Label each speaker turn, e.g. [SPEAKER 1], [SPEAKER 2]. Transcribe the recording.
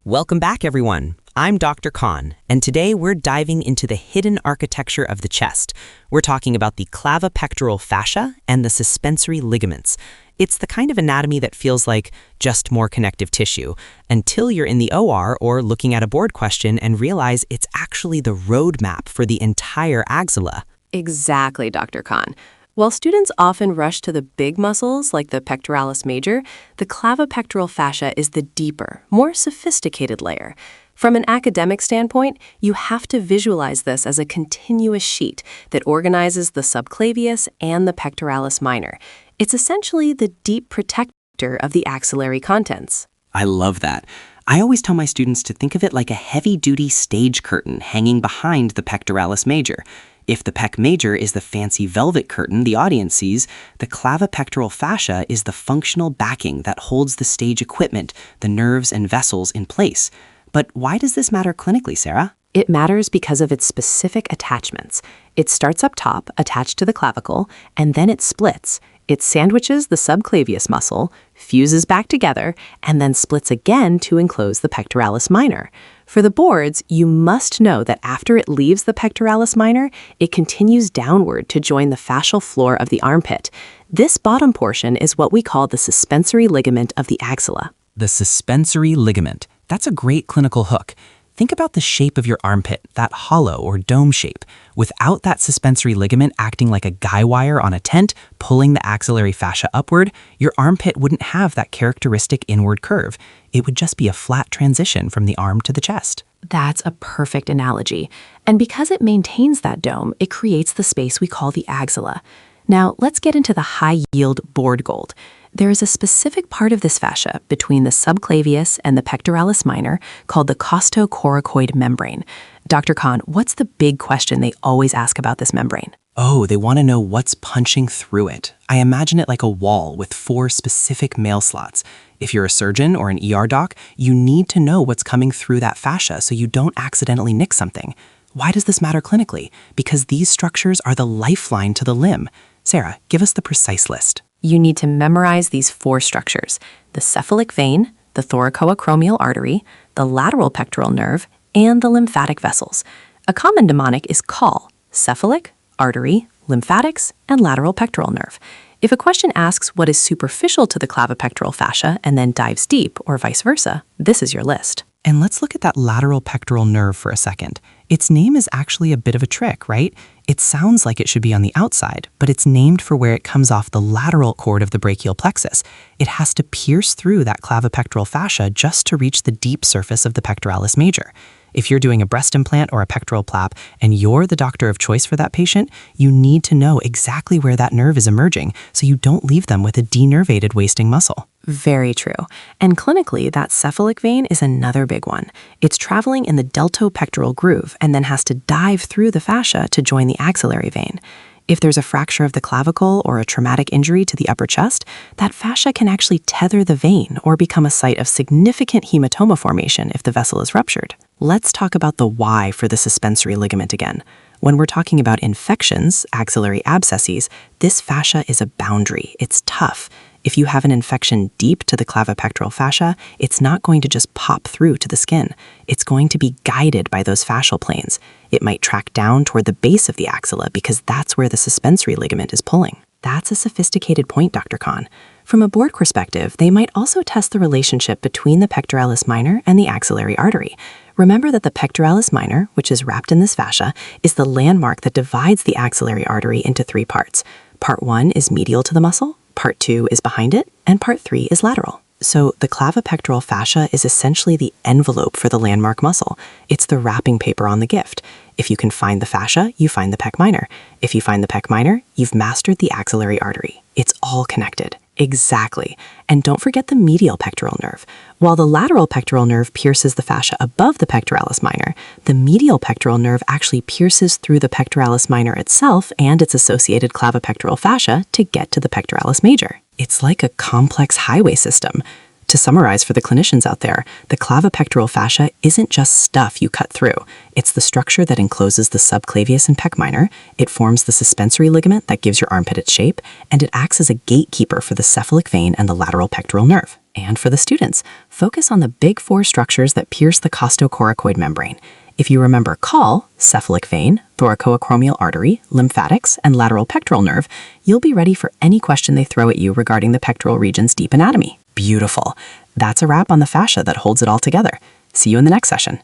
[SPEAKER 1] Welcome back, everyone. I'm Dr. Khan, and today we're diving into the hidden architecture of the chest. We're talking about the clavipectoral fascia and the suspensory ligaments. It's the kind of anatomy that feels like just more connective tissue, until you're in the OR or looking at a board question and realize it's actually the roadmap for the entire axilla.
[SPEAKER 2] Exactly, Dr. Khan. While students often rush to the big muscles like the pectoralis major, the clavipectoral fascia is the deeper, more sophisticated layer. From an academic standpoint, you have to visualize this as a continuous sheet that organizes the subclavius and the pectoralis minor. It's essentially the deep protector of the axillary contents.
[SPEAKER 1] I love that. I always tell my students to think of it like a heavy-duty stage curtain hanging behind the pectoralis major. If the pec major is the fancy velvet curtain the audience sees, the clavipectoral fascia is the functional backing that holds the stage equipment, the nerves and vessels in place. But why does this matter clinically, Sarah?
[SPEAKER 2] It matters because of its specific attachments. It starts up top, attached to the clavicle, and then it splits. It sandwiches the subclavius muscle, fuses back together, and then splits again to enclose the pectoralis minor. For the boards, you must know that after it leaves the pectoralis minor, it continues downward to join the fascial floor of the armpit. This bottom portion is what we call the suspensory ligament of the axilla.
[SPEAKER 1] The suspensory ligament. That's a great clinical hook. Think about the shape of your armpit, that hollow or dome shape. Without that suspensory ligament acting like a guy wire on a tent, pulling the axillary fascia upward, your armpit wouldn't have that characteristic inward curve. It would just be a flat transition from the arm to the chest.
[SPEAKER 2] That's a perfect analogy. And because it maintains that dome, it creates the space we call the axilla. Now, let's get into the high-yield board gold. There is a specific part of this fascia between the subclavius and the pectoralis minor called the costocoracoid membrane. Dr. Khan, what's the big question they always ask about this membrane?
[SPEAKER 1] Oh, they want to know what's punching through it. I imagine it like a wall with 4 specific mail slots. If you're a surgeon or an ER doc, you need to know what's coming through that fascia so you don't accidentally nick something. Why does this matter clinically? Because these structures are the lifeline to the limb. Sarah, give us the precise list.
[SPEAKER 2] You need to memorize these 4 structures: the cephalic vein, the thoracoacromial artery, the lateral pectoral nerve, and the lymphatic vessels. A common mnemonic is CAL: cephalic, artery, lymphatics, and lateral pectoral nerve. If a question asks what is superficial to the clavipectoral fascia and then dives deep, or vice versa, this is your list.
[SPEAKER 1] And let's look at that lateral pectoral nerve for a second. Its name is actually a bit of a trick, right? It sounds like it should be on the outside, but it's named for where it comes off the lateral cord of the brachial plexus. It has to pierce through that clavipectoral fascia just to reach the deep surface of the pectoralis major. If you're doing a breast implant or a pectoral plap and you're the doctor of choice for that patient, you need to know exactly where that nerve is emerging so you don't leave them with a denervated wasting muscle.
[SPEAKER 2] Very true. And clinically, that cephalic vein is another big one. It's traveling in the deltopectoral groove and then has to dive through the fascia to join the axillary vein. If there's a fracture of the clavicle or a traumatic injury to the upper chest, that fascia can actually tether the vein or become a site of significant hematoma formation if the vessel is ruptured. Let's talk about the why for the suspensory ligament again. When we're talking about infections, axillary abscesses, this fascia is a boundary. It's tough. If you have an infection deep to the clavipectoral fascia, it's not going to just pop through to the skin. It's going to be guided by those fascial planes. It might track down toward the base of the axilla because that's where the suspensory ligament is pulling. That's a sophisticated point, Dr. Khan. From a board perspective, they might also test the relationship between the pectoralis minor and the axillary artery. Remember that the pectoralis minor, which is wrapped in this fascia, is the landmark that divides the axillary artery into 3 parts. Part 1 is medial to the muscle, Part 2 is behind it, and Part 3 is lateral. So the clavipectoral fascia is essentially the envelope for the landmark muscle. It's the wrapping paper on the gift. If you can find the fascia, you find the pec minor. If you find the pec minor, you've mastered the axillary artery. It's all connected. Exactly. And don't forget the medial pectoral nerve. While the lateral pectoral nerve pierces the fascia above the pectoralis minor, the medial pectoral nerve actually pierces through the pectoralis minor itself and its associated clavipectoral fascia to get to the pectoralis major. It's like a complex highway system. To summarize for the clinicians out there, the clavipectoral fascia isn't just stuff you cut through. It's the structure that encloses the subclavius and pec minor, it forms the suspensory ligament that gives your armpit its shape, and it acts as a gatekeeper for the cephalic vein and the lateral pectoral nerve. And for the students, focus on the big four structures that pierce the costocoracoid membrane. If you remember call, cephalic vein, thoracoacromial artery, lymphatics, and lateral pectoral nerve, you'll be ready for any question they throw at you regarding the pectoral region's deep anatomy. Beautiful. That's a wrap on the fascia that holds it all together. See you in the next session.